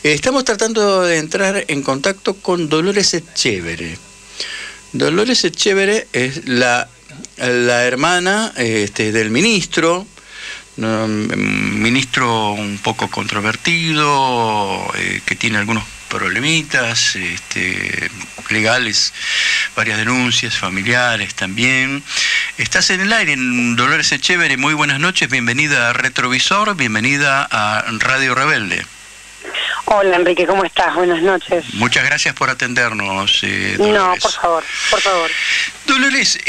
Estamos tratando de entrar en contacto con Dolores Etchevere. Dolores Etchevere es la hermana del ministro, un ministro un poco controvertido, que tiene algunos problemitas legales, varias denuncias familiares también. Estás en el aire, Dolores Etchevere, muy buenas noches, bienvenida a Retrovisor, bienvenida a Radio Rebelde. Hola Enrique, ¿cómo estás? Buenas noches. Muchas gracias por atendernos, Dolores. No, por favor, por favor. Dolores,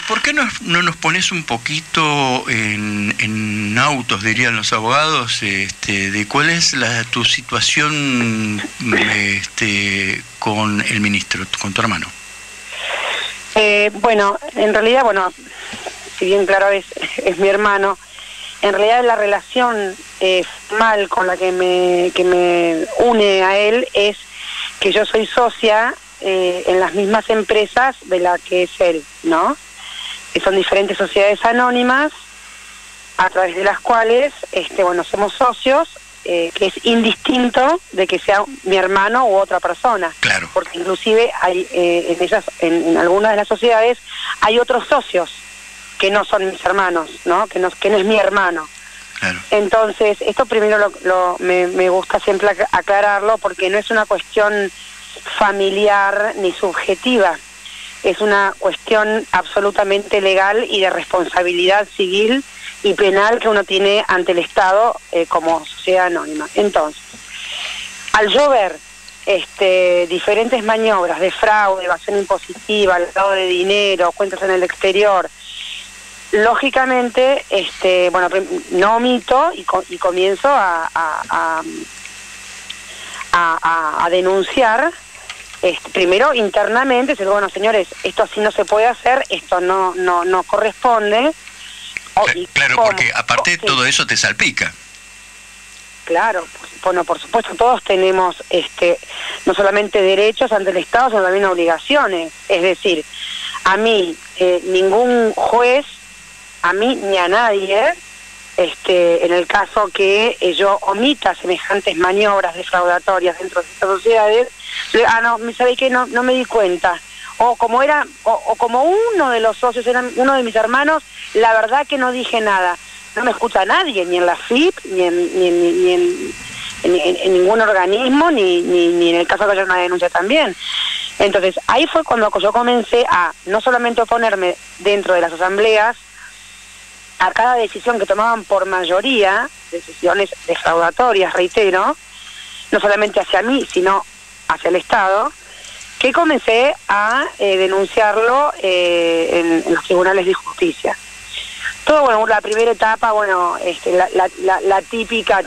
¿por qué no nos pones un poquito en autos, dirían los abogados, de cuál es tu situación con el ministro, con tu hermano? Bueno, en realidad, si bien claro es mi hermano, en realidad la relación formal con la que me une a él es que yo soy socia en las mismas empresas de la que es él, ¿no? Que son diferentes sociedades anónimas a través de las cuales, somos socios, que es indistinto de que sea mi hermano u otra persona. Claro. Porque inclusive hay en algunas de las sociedades hay otros socios que no son mis hermanos, ¿no? Que no es mi hermano. Claro. Entonces, esto primero me gusta siempre aclararlo, porque no es una cuestión familiar ni subjetiva, es una cuestión absolutamente legal y de responsabilidad civil y penal que uno tiene ante el Estado como sociedad anónima. Entonces, al yo ver diferentes maniobras de fraude, evasión impositiva, lavado de dinero, cuentas en el exterior, lógicamente, no omito y comienzo a denunciar, primero internamente, decir, bueno, señores, esto así no se puede hacer, esto no corresponde. Claro, porque aparte de todo eso te salpica. Claro, por supuesto, todos tenemos no solamente derechos ante el Estado, sino también obligaciones. Es decir, a mí, ningún juez, a mí ni a nadie, en el caso que yo omita semejantes maniobras defraudatorias dentro de estas sociedades, ¿sabe qué? No me di cuenta. O como uno de los socios era uno de mis hermanos, la verdad que no dije nada. No me escucha nadie, ni en la FIP, ni en ningún organismo, ni en el caso que haya una denuncia también. Entonces, ahí fue cuando yo comencé a no solamente oponerme dentro de las asambleas a cada decisión que tomaban por mayoría, decisiones defraudatorias, reitero, no solamente hacia mí, sino hacia el Estado, que comencé a denunciarlo en los tribunales de justicia. Todo, la primera etapa, la típica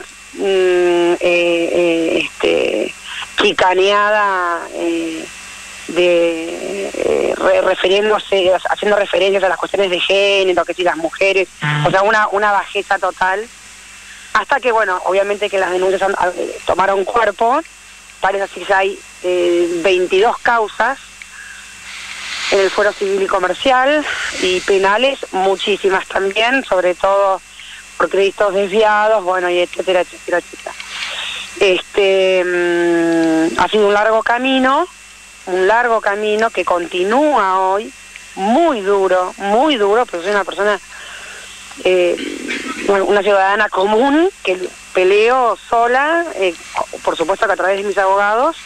chicaneada haciendo referencias a las cuestiones de género, que si las mujeres, o sea, una bajeza total, hasta que, obviamente que las denuncias tomaron cuerpo. Parece así que hay 22 causas en el fuero civil y comercial, y penales muchísimas también, sobre todo por créditos desviados, y etcétera. Ha sido un largo camino que continúa hoy, muy duro, pero soy una persona, una ciudadana común, que peleo sola, por supuesto que a través de mis abogados,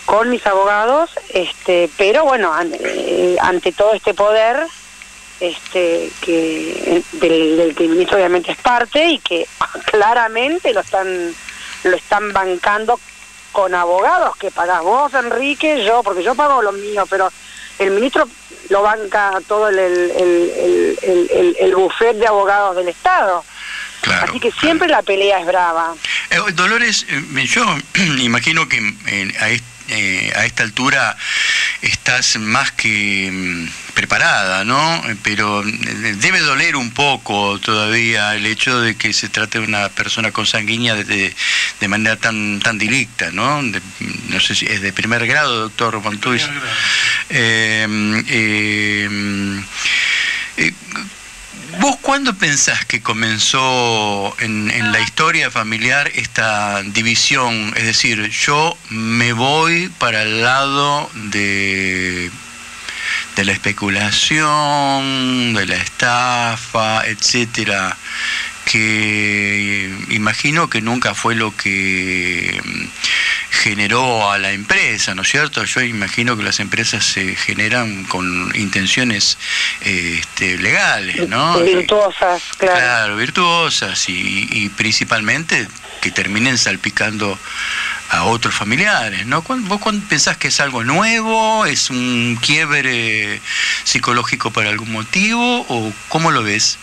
con mis abogados, pero ante todo este poder, del que el ministro obviamente es parte, y que claramente lo están bancando con abogados que pagás vos, Enrique, yo, porque yo pago lo mío, pero el ministro lo banca todo el buffet de abogados del Estado. Claro, así que siempre la pelea es brava. Dolores, yo imagino que a esta altura estás más que preparada, ¿no? Pero debe doler un poco todavía el hecho de que se trate de una persona consanguínea de manera tan directa, ¿no? No sé si es de primer grado, doctor Montuis. ¿Vos cuándo pensás que comenzó en la historia familiar esta división? Es decir, yo me voy para el lado de la especulación, de la estafa, etcétera, que imagino que nunca fue lo que generó a la empresa, ¿no es cierto? Yo imagino que las empresas se generan con intenciones legales, ¿no? Virtuosas, claro. Claro, virtuosas y principalmente que terminen salpicando a otros familiares, ¿no? ¿Vos pensás que es algo nuevo? ¿Es un quiebre psicológico por algún motivo? ¿O cómo lo ves?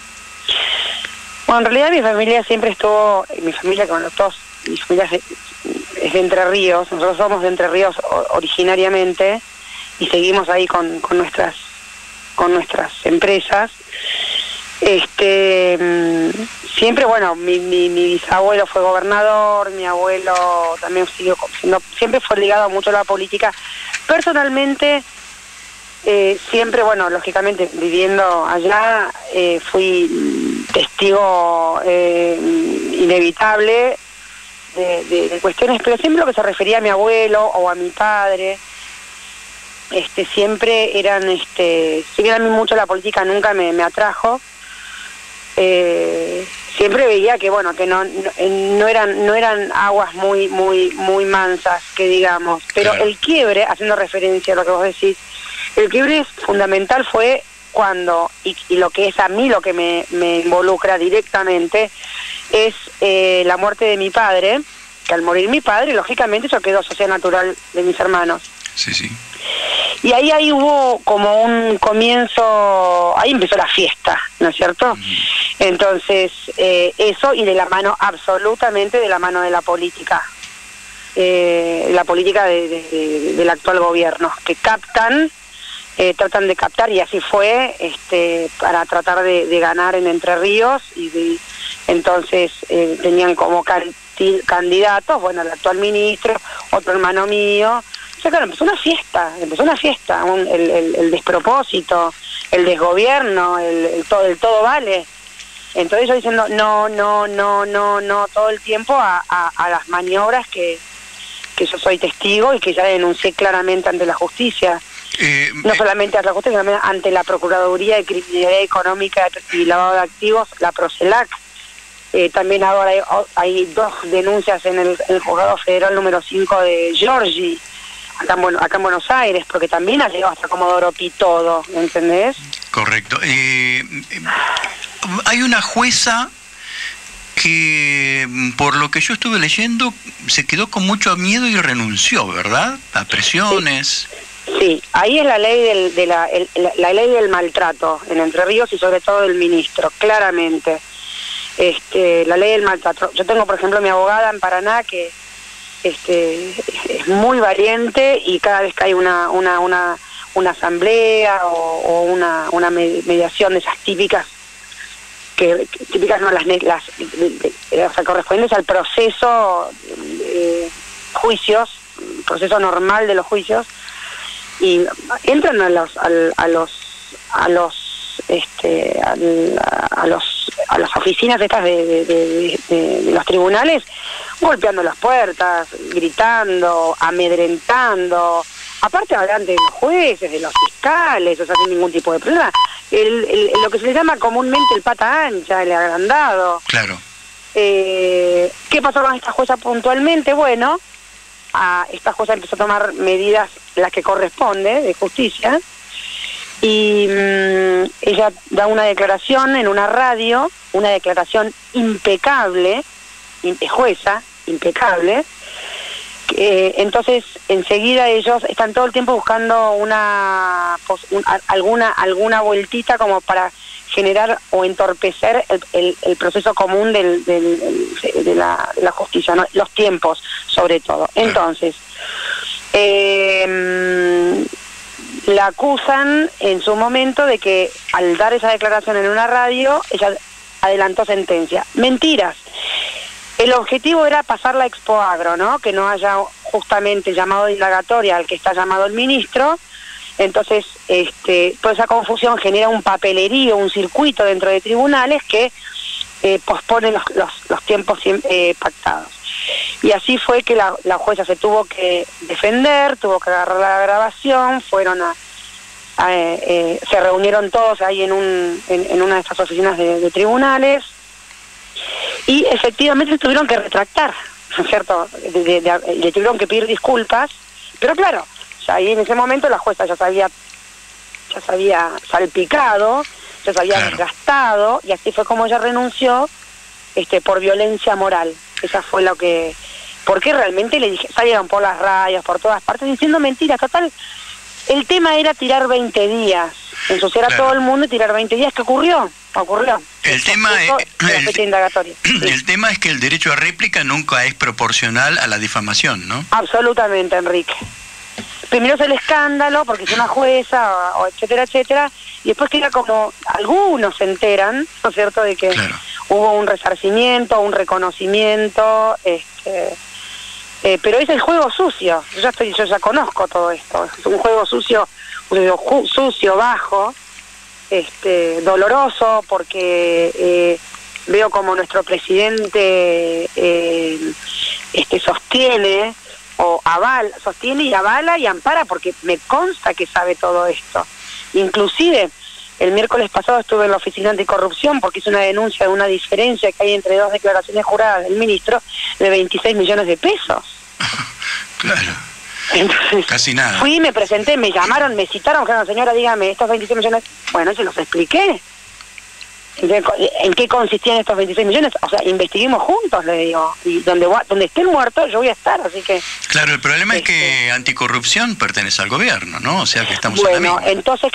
Bueno, en realidad mi familia siempre estuvo, mi familia con los dos, mi familia es de Entre Ríos, nosotros somos de Entre Ríos originariamente y seguimos ahí con nuestras empresas. Siempre, bueno, mi bisabuelo fue gobernador, mi abuelo también siguió siendo, siempre fue ligado mucho a la política. Personalmente, siempre, bueno, lógicamente viviendo allá, fui testigo inevitable de cuestiones, pero siempre lo que se refería a mi abuelo o a mi padre, siempre eran, si bien a mí mucho la política nunca me atrajo, siempre veía que bueno, que no eran aguas muy mansas, que digamos, pero claro. El quiebre, haciendo referencia a lo que vos decís, el quiebre fundamental fue cuando, y lo que es a mí lo que me involucra directamente, es la muerte de mi padre, que al morir mi padre, lógicamente yo quedo socia natural de mis hermanos. Sí, sí. Y ahí hubo como un comienzo, ahí empezó la fiesta, ¿no es cierto? Entonces, eso, y de la mano, absolutamente de la mano de la política del actual gobierno, que tratan de captar, y así fue, para tratar de ganar en Entre Ríos, entonces tenían como candidatos, bueno, el actual ministro, otro hermano mío. O sea, claro, empezó una fiesta, el despropósito, el desgobierno, el todo vale. Entonces yo diciendo no, todo el tiempo a las maniobras que yo soy testigo y que ya denuncié claramente ante la justicia. No solamente ante la justicia, sino también ante la Procuraduría de Criminalidad Económica y Lavado de Activos, la PROCELAC. También ahora hay 2 denuncias en el Juzgado Federal número 5 de Giorgi, acá en Buenos Aires, porque también ha llegado hasta Comodoro Pi todo, ¿entendés? Correcto. Hay una jueza que, por lo que yo estuve leyendo, se quedó con mucho miedo y renunció, ¿verdad? A presiones. Sí, ahí es la ley la ley del maltrato en Entre Ríos y sobre todo del ministro, claramente. La ley del maltrato. Yo tengo, por ejemplo, mi abogada en Paraná que es muy valiente, y cada vez que hay una asamblea o una mediación de esas típicas, típicas no las o sea, correspondientes al proceso juicios, proceso normal de los juicios, y entran a las oficinas estas de los tribunales, golpeando las puertas, gritando, amedrentando, aparte delante de los jueces, de los fiscales, o sea, sin ningún tipo de problema. Lo que se le llama comúnmente el pata ancha, el agrandado. Claro. ¿Qué pasó con esta jueza puntualmente? Bueno, esta jueza empezó a tomar medidas, las que corresponde, de justicia, y ella da una declaración en una radio, una declaración impecable, jueza, impecable. Entonces enseguida ellos están todo el tiempo buscando alguna vueltita como para generar o entorpecer el proceso común de la justicia, ¿no? Los tiempos sobre todo. Entonces la acusan en su momento de que al dar esa declaración en una radio ella adelantó sentencia. Mentiras. El objetivo era pasar la Expo Agro, ¿no? Que no haya justamente llamado de indagatoria al que está llamado el ministro, Entonces, toda esa confusión genera un papelerío, un circuito dentro de tribunales que pospone los tiempos pactados. Y así fue que la jueza se tuvo que defender, tuvo que agarrar la grabación, se reunieron todos ahí en una de estas oficinas de tribunales, y efectivamente tuvieron que retractar, ¿no es cierto? Le tuvieron que pedir disculpas, pero claro, ya ahí en ese momento la jueza ya se había salpicado, ya se había desgastado, y así fue como ella renunció por violencia moral. Esa fue lo que... Porque realmente le dije, salieron por las radios, por todas partes, diciendo mentiras. Total, el tema era tirar 20 días, ensuciar a todo el mundo y tirar 20 días. ¿Qué ocurrió? El tema es que el derecho a réplica nunca es proporcional a la difamación, ¿no? Absolutamente, Enrique. Primero es el escándalo, porque es una jueza, o etcétera, etcétera, y después queda como, algunos se enteran, ¿no es cierto?, de que hubo un resarcimiento, un reconocimiento, pero es el juego sucio. Yo ya conozco todo esto. Es un juego sucio, bajo, doloroso, porque veo como nuestro presidente sostiene y avala y ampara, porque me consta que sabe todo esto. Inclusive el miércoles pasado estuve en la oficina anticorrupción porque hice una denuncia de una diferencia que hay entre dos declaraciones juradas del ministro de 26 millones de pesos. Claro. Entonces, casi nada. Fui, me presenté, me llamaron, me citaron, dijeron, señora, dígame, estos 26 millones... Bueno, se los expliqué. ¿En qué consistían estos 26 millones? O sea, investiguemos juntos, le digo. Y donde estén muertos, yo voy a estar, así que... Claro, el problema es que anticorrupción pertenece al gobierno, ¿no? O sea, que estamos en la misma. Bueno, entonces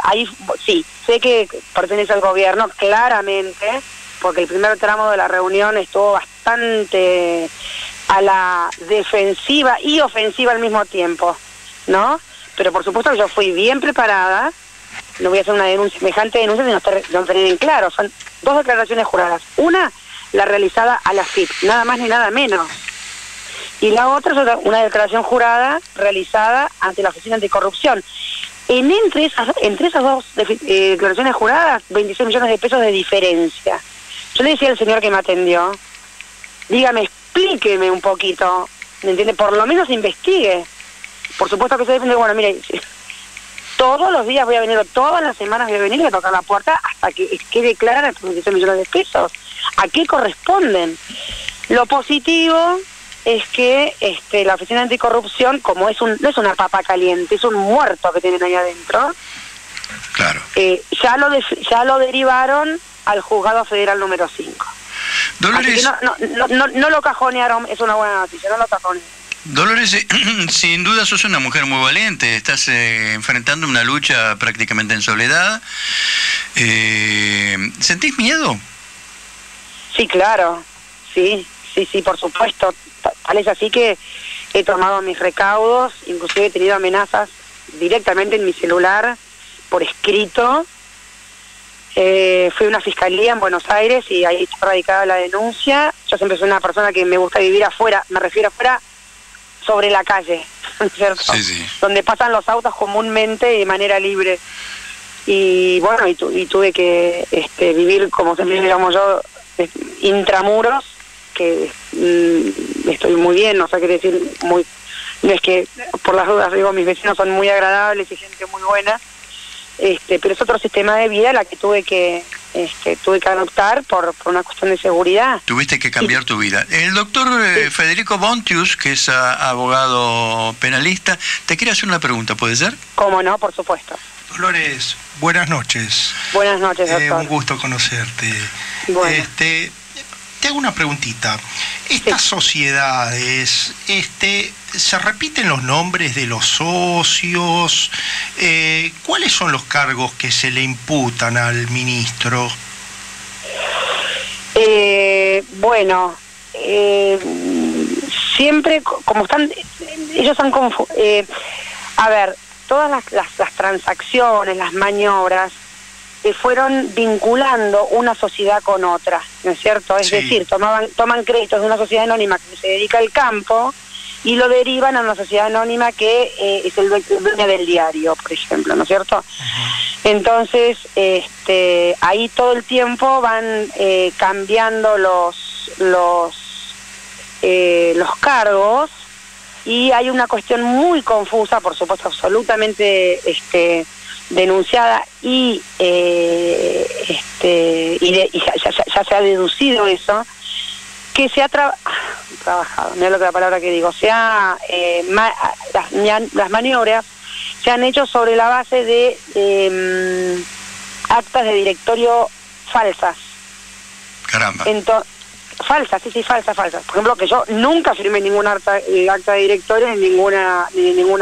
ahí sí, sé que pertenece al gobierno, claramente, porque el primer tramo de la reunión estuvo bastante a la defensiva y ofensiva al mismo tiempo, ¿no? Pero por supuesto que yo fui bien preparada. No voy a hacer una semejante denuncia si no tener en claro. Son dos declaraciones juradas. Una, la realizada a la FIP, nada más ni nada menos. Y la otra es una declaración jurada realizada ante la Oficina Anticorrupción. Entre esas dos declaraciones juradas, 26 millones de pesos de diferencia. Yo le decía al señor que me atendió, dígame, explíqueme un poquito, ¿me entiende? Por lo menos investigue. Por supuesto que se defiende, bueno, mire... Todos los días voy a venir, todas las semanas voy a venir a tocar la puerta hasta que quede clara estos 26 millones de pesos. ¿A qué corresponden? Lo positivo es que la Oficina Anticorrupción, como no es una papa caliente, es un muerto que tienen ahí adentro. Claro. Ya lo derivaron al Juzgado Federal número 5. Dolores... Así que no lo cajonearon, es una buena noticia, no lo cajonearon. Dolores, sin duda sos una mujer muy valiente, estás enfrentando una lucha prácticamente en soledad. ¿Sentís miedo? Sí, claro, sí, por supuesto. Tal es así que he tomado mis recaudos, inclusive he tenido amenazas directamente en mi celular, por escrito. Fui a una fiscalía en Buenos Aires y ahí está radicada la denuncia. Yo siempre soy una persona que me gusta vivir afuera, me refiero afuera, sobre la calle, ¿cierto? Sí. Donde pasan los autos comúnmente y de manera libre. Y bueno, y tuve que vivir, como siempre digamos yo, intramuros, que estoy muy bien, o sea, quiere decir, no es que por las dudas digo, mis vecinos son muy agradables y gente muy buena, pero es otro sistema de vida la que tuve que adoptar por una cuestión de seguridad. Tuviste que cambiar tu vida. El doctor Federico Bontius, que es abogado penalista, te quiere hacer una pregunta, ¿puede ser? ¿Cómo no? Por supuesto. Dolores, buenas noches. Buenas noches, doctor. Un gusto conocerte. Bueno. Te hago una preguntita. Estas sociedades, ¿se repiten los nombres de los socios? ¿Cuáles son los cargos que se le imputan al ministro? Bueno, siempre, como están, ellos han confundido, a ver, todas las transacciones, las maniobras, fueron vinculando una sociedad con otra, ¿no es cierto? Es decir, toman créditos de una sociedad anónima que se dedica al campo y lo derivan a una sociedad anónima que es el dueño del diario, por ejemplo, ¿no es cierto? Entonces, ahí todo el tiempo van cambiando los cargos, y hay una cuestión muy confusa, por supuesto, absolutamente denunciada y ya se ha deducido eso, que se ha trabajado, mira lo que la palabra que digo, las maniobras se han hecho sobre la base de actas de directorio falsas. Caramba. Falsas. Por ejemplo, que yo nunca firmé ningún acta de directorio en ninguna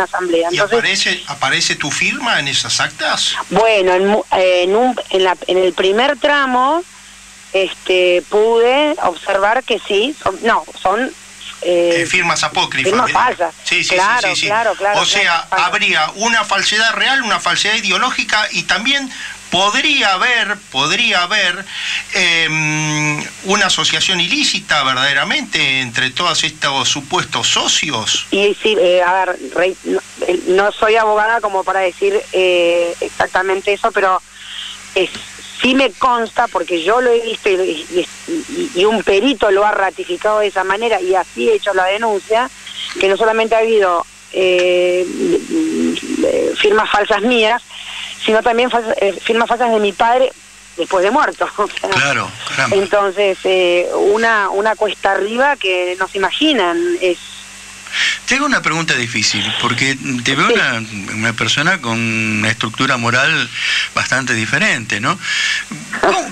asamblea. Entonces, ¿Y aparece tu firma en esas actas? Bueno, en el primer tramo pude observar que sí, son firmas apócrifas. Firmas falsas. Sí, claro. O sea, habría una falsedad real, una falsedad ideológica, y también podría haber una asociación ilícita verdaderamente entre todos estos supuestos socios. Y sí, a ver, no soy abogada como para decir exactamente eso, pero sí me consta, porque yo lo he visto y un perito lo ha ratificado de esa manera, y así he hecho la denuncia, que no solamente ha habido firmas falsas mías, sino también firmas falsas de mi padre después de muerto. O sea, claro, caramba. Entonces, una cuesta arriba que no se imaginan. Te hago una pregunta difícil, porque te veo una persona con una estructura moral bastante diferente, ¿no?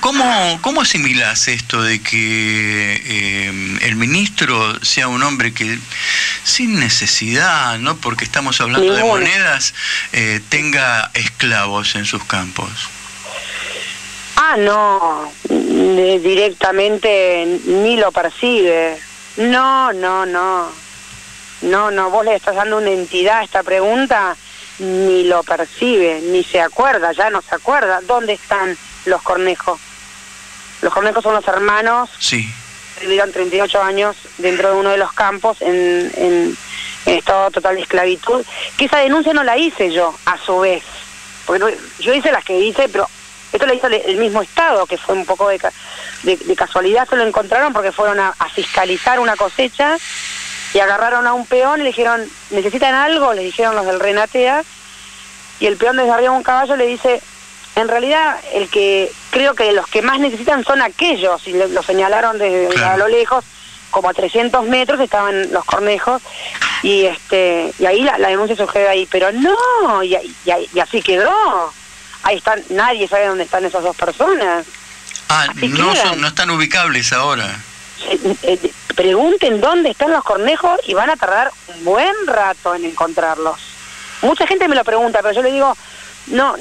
¿Cómo asimilás esto de que el ministro sea un hombre que, sin necesidad, ¿no?, porque estamos hablando de monedas, tenga esclavos en sus campos? No, directamente ni lo percibe. No, vos le estás dando una entidad a esta pregunta, ni lo percibe, ni se acuerda, ya no se acuerda. ¿Dónde están los Cornejo? Los Cornejo son los hermanos, sí, que vivieron 38 años dentro de uno de los campos en estado total de esclavitud, que esa denuncia no la hice yo, a su vez, porque yo hice las que hice, pero esto lo hizo el mismo Estado, que fue un poco de casualidad, se lo encontraron porque fueron a fiscalizar una cosecha, y agarraron a un peón y le dijeron, ¿necesitan algo? Les dijeron los del Renatea, y el peón desde arriba de un caballo le dice, en realidad creo que los que más necesitan son aquellos, y lo señalaron desde a lo lejos, como a 300 metros estaban los Cornejos, y ahí la denuncia surgió de ahí, pero no, y así quedó. Ahí están, nadie sabe dónde están esas dos personas. No están ubicables ahora. Pregunten dónde están los Cornejos y van a tardar un buen rato en encontrarlos. Mucha gente me lo pregunta, pero yo le digo, no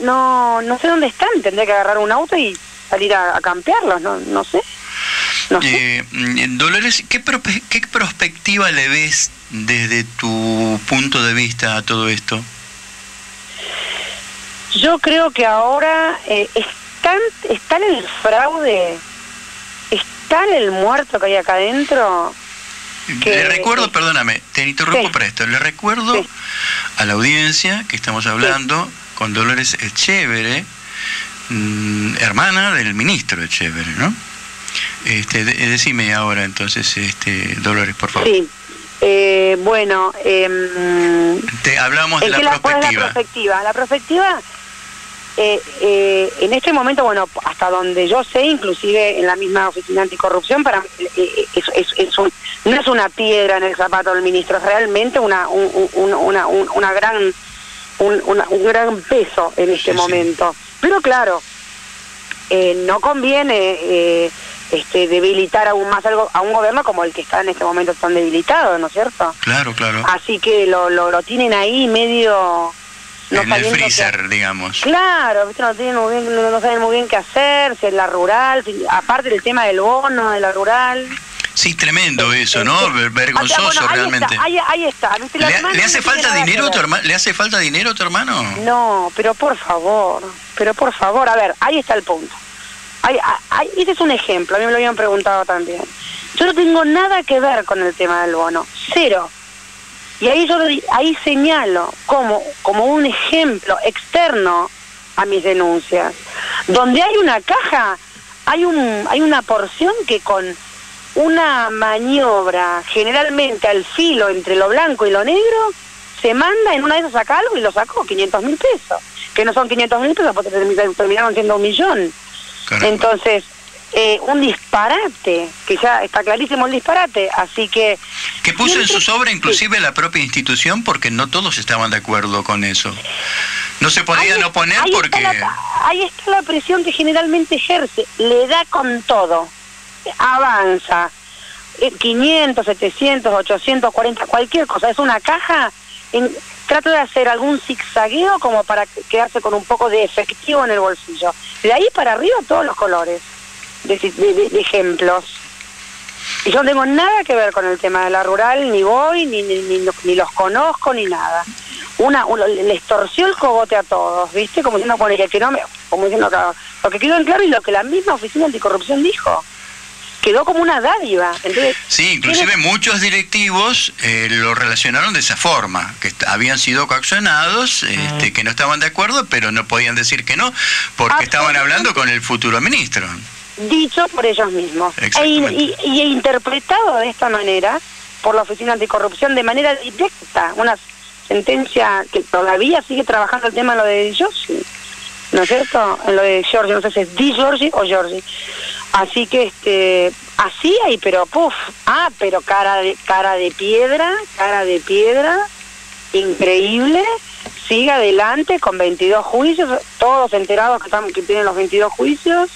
sé dónde están, tendré que agarrar un auto y salir a campearlos, no sé. Dolores, ¿qué perspectiva le ves desde tu punto de vista a todo esto? Yo creo que ahora está en el fraude, está en el muerto que hay acá adentro. Le recuerdo, perdóname, te interrumpo para esto, le recuerdo a la audiencia que estamos hablando con Dolores Echevere, hermana del ministro Echevere, ¿no? Decime ahora entonces, Dolores, por favor. Sí. Bueno, hablamos de la perspectiva. La perspectiva, en este momento, bueno, hasta donde yo sé, inclusive en la misma Oficina Anticorrupción, para no es una piedra en el zapato del ministro, es realmente un gran peso en este momento. Pero claro, no conviene debilitar aún más a un gobierno como el que está en este momento tan debilitado, ¿no es cierto? Claro. Así que lo tienen ahí medio... en el freezer, digamos. Claro, ¿viste? No saben muy bien qué hacer, si es la rural, aparte del tema del bono de la rural. Sí, tremendo eso, ¿no? Vergonzoso, realmente. Ahí está. ¿Viste? ¿Le hace falta dinero a tu hermano? ¿Le hace falta dinero a tu hermano? No, pero por favor, a ver, ahí está el punto. Este es un ejemplo, a mí me lo habían preguntado también. Yo no tengo nada que ver con el tema del bono, cero. Y ahí señalo como un ejemplo externo a mis denuncias. Donde hay una caja, hay una porción que con una maniobra generalmente al filo entre lo blanco y lo negro, se manda en una de esas saca algo y lo sacó, 500.000 pesos. Que no son 500.000 pesos porque terminaron siendo 1 millón. Caramba. Entonces, un disparate, que ya está clarísimo el disparate, así que... Que puso en su obra inclusive la propia institución porque no todos estaban de acuerdo con eso. No se podían oponer porque... Ahí está la presión que generalmente ejerce, le da con todo, avanza, 500, 700, 840, cualquier cosa, es una caja, trata de hacer algún zigzagueo como para quedarse con un poco de efectivo en el bolsillo. De ahí para arriba todos los colores de ejemplos. Y yo no tengo nada que ver con el tema de la rural, ni voy, ni los conozco, ni nada. Les torció el cogote a todos, ¿viste? Como diciendo, como diciendo lo que quedó en claro y lo que la misma Oficina Anticorrupción dijo. Quedó como una dádiva. Entonces, sí, inclusive muchos directivos lo relacionaron de esa forma, que habían sido coaccionados, que no estaban de acuerdo, pero no podían decir que no, porque estaban hablando con el futuro ministro. Dicho por ellos mismos. Y interpretado de esta manera por la Oficina Anticorrupción de manera directa, una sentencia que todavía sigue trabajando el tema en lo de Di Giorgi, ¿no es cierto? En lo de Giorgi, no sé si es Di Giorgi o Giorgi. Así que así hay, pero pero cara de piedra, increíble, sigue adelante con 22 juicios, todos enterados que tienen los 22 juicios,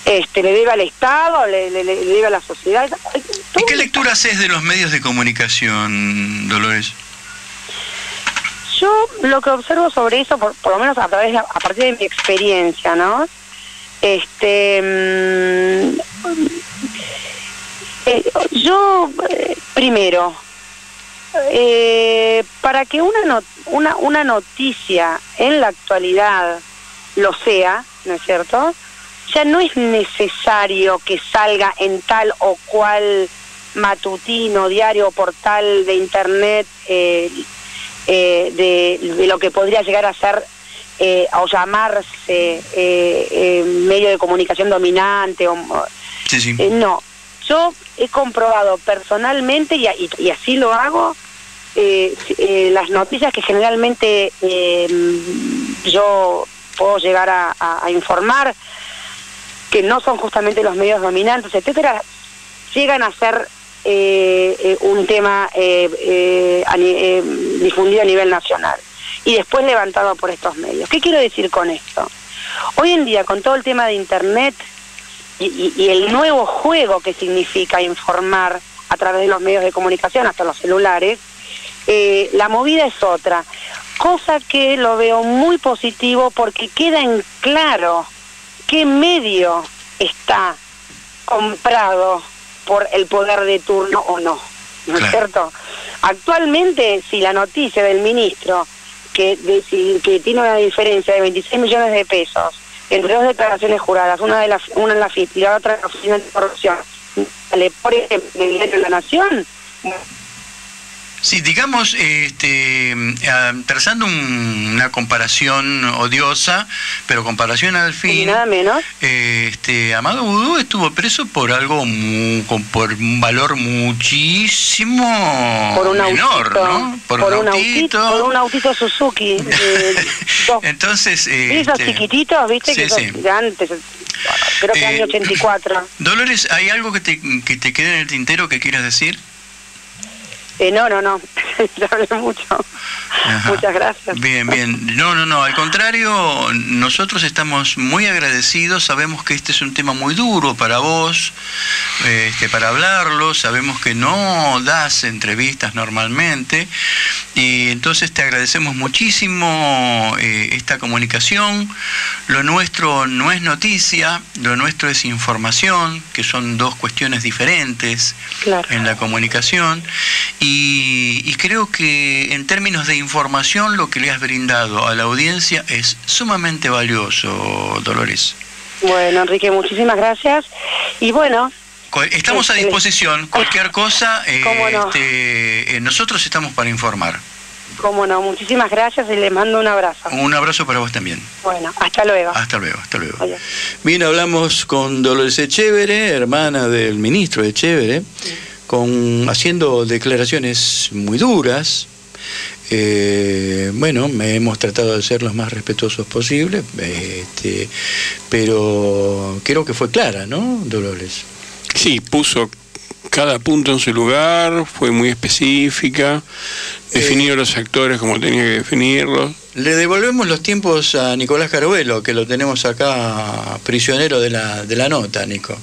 le debe al Estado, le debe a la sociedad. ¿Y qué lectura haces de los medios de comunicación, Dolores? Yo lo que observo sobre eso, por lo menos a partir de mi experiencia, ¿no? Yo primero, para que una noticia en la actualidad lo sea, ¿no es cierto?, ya no es necesario que salga en tal o cual matutino, diario o portal de internet de lo que podría llegar a ser o llamarse medio de comunicación dominante. Sí. No, yo he comprobado personalmente, y así lo hago, las noticias que generalmente yo puedo llegar a informar, que no son justamente los medios dominantes, etcétera, llegan a ser un tema difundido a nivel nacional y después levantado por estos medios. ¿Qué quiero decir con esto? Hoy en día, con todo el tema de internet y el nuevo juego que significa informar a través de los medios de comunicación, hasta los celulares, la movida es otra, cosa que lo veo muy positivo porque queda en claro qué medio está comprado por el poder de turno o no, ¿no es cierto? Actualmente, si la noticia del ministro que tiene una diferencia de 26 millones de pesos entre dos declaraciones juradas, una en la FIP y la otra en la Oficina de Corrupción, le pone en el diario de La Nación. Sí, digamos, trazando una comparación odiosa, pero comparación al fin. Y nada menos. Amado Vudú estuvo preso por algo por un valor muchísimo menor, ¿no? Por un autito Suzuki. Entonces, esos chiquititos, ¿viste? Sí, que de antes, creo que año 84. Dolores, ¿hay algo que te quede en el tintero que quieras decir? No, ya hablé mucho. Ajá. Muchas gracias. Bien. No, al contrario, nosotros estamos muy agradecidos, sabemos que este es un tema muy duro para vos, para hablarlo, sabemos que no das entrevistas normalmente, y entonces te agradecemos muchísimo esta comunicación. Lo nuestro no es noticia, lo nuestro es información, que son dos cuestiones diferentes en la comunicación. Y creo que en términos de información lo que le has brindado a la audiencia es sumamente valioso, Dolores. Bueno, Enrique, muchísimas gracias. Y bueno, Estamos a disposición, cualquier cosa, ¿Cómo no? Nosotros estamos para informar. Cómo no, muchísimas gracias y les mando un abrazo. Un abrazo para vos también. Bueno, hasta luego. Hasta luego, hasta luego. Adiós. Bien, hablamos con Dolores Echevere, hermana del ministro Echevere, haciendo declaraciones muy duras. Bueno, hemos tratado de ser los más respetuosos posible, pero creo que fue clara, ¿no, Dolores? Sí, puso cada punto en su lugar, fue muy específica, definió los actores como tenía que definirlos. Le devolvemos los tiempos a Nicolás Caruelo, que lo tenemos acá prisionero de la nota, Nico.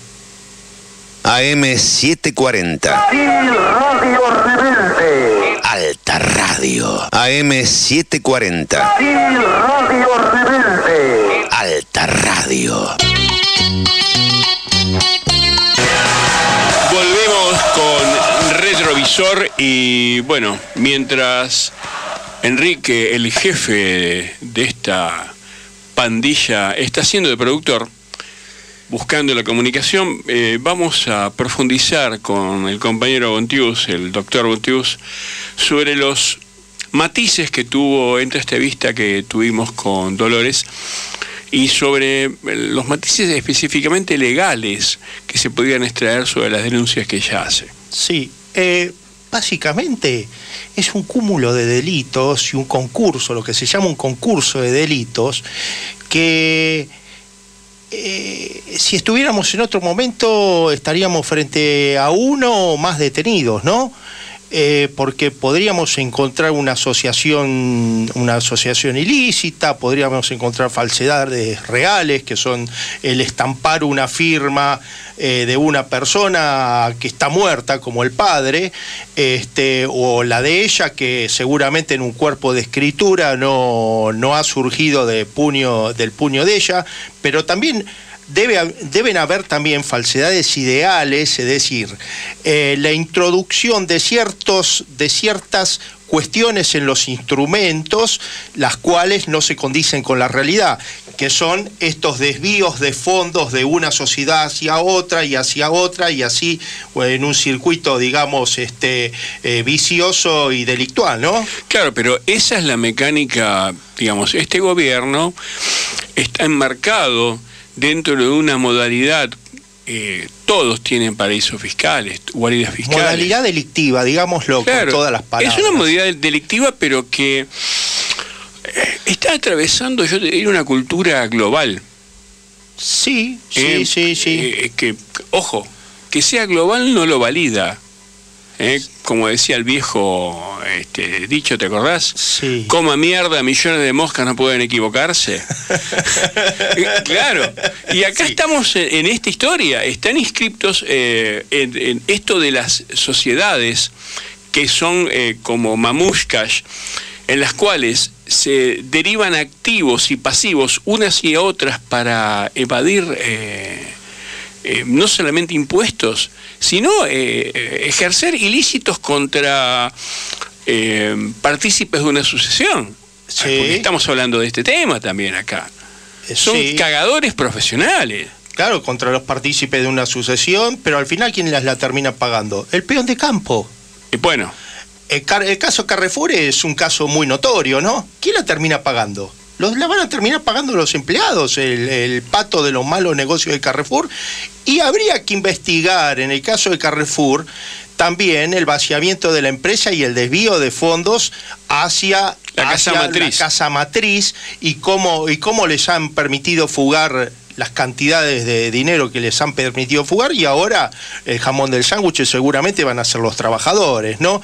AM 740. Radio Rebelde. Alta Radio. AM 740. Radio Rebelde. Alta Radio. Volvemos con Retrovisor y bueno, mientras Enrique, el jefe de esta pandilla, está haciendo de productor, buscando la comunicación, vamos a profundizar con el compañero Bontius, el doctor Bontius, sobre los matices que tuvo en esta entrevista que tuvimos con Dolores y sobre los matices específicamente legales que se podían extraer sobre las denuncias que ella hace. Sí, básicamente es un cúmulo de delitos y un concurso, lo que se llama un concurso de delitos, que si estuviéramos en otro momento estaríamos frente a uno o más detenidos, ¿no? Porque podríamos encontrar una asociación ilícita, podríamos encontrar falsedades reales, que son el estampar una firma de una persona que está muerta, como el padre, o la de ella, que seguramente en un cuerpo de escritura no ha surgido del puño de ella, pero también deben haber también falsedades ideales, es decir, la introducción de ciertas cuestiones en los instrumentos, las cuales no se condicen con la realidad, que son estos desvíos de fondos de una sociedad hacia otra y así en un circuito, digamos, vicioso y delictual, ¿no? Claro, pero esa es la mecánica, digamos, este gobierno está enmarcado dentro de una modalidad, todos tienen paraísos fiscales, guaridas fiscales. Modalidad delictiva, digámoslo, claro, con todas las palabras. Es una modalidad delictiva, pero que está atravesando, yo te diría, una cultura global. Sí. Que, ojo, que sea global no lo valida. Como decía el viejo dicho, ¿te acordás? Sí. Coma mierda, millones de moscas no pueden equivocarse. Claro. Y acá estamos en esta historia. Están inscriptos en esto de las sociedades que son como mamushkas, en las cuales se derivan activos y pasivos unas y otras para evadir no solamente impuestos, sino ejercer ilícitos contra partícipes de una sucesión. Sí. Porque estamos hablando de este tema también acá. Son cagadores profesionales. Claro, contra los partícipes de una sucesión, pero al final, ¿quién la termina pagando? El peón de campo. Bueno. El caso Carrefour es un caso muy notorio, ¿no? ¿Quién la termina pagando? La van a terminar pagando los empleados, el pato de los malos negocios de Carrefour. Y habría que investigar, en el caso de Carrefour, también el vaciamiento de la empresa y el desvío de fondos hacia la casa matriz y cómo les han permitido fugar las cantidades de dinero que les han permitido fugar, y ahora el jamón del sándwich seguramente van a ser los trabajadores, ¿no?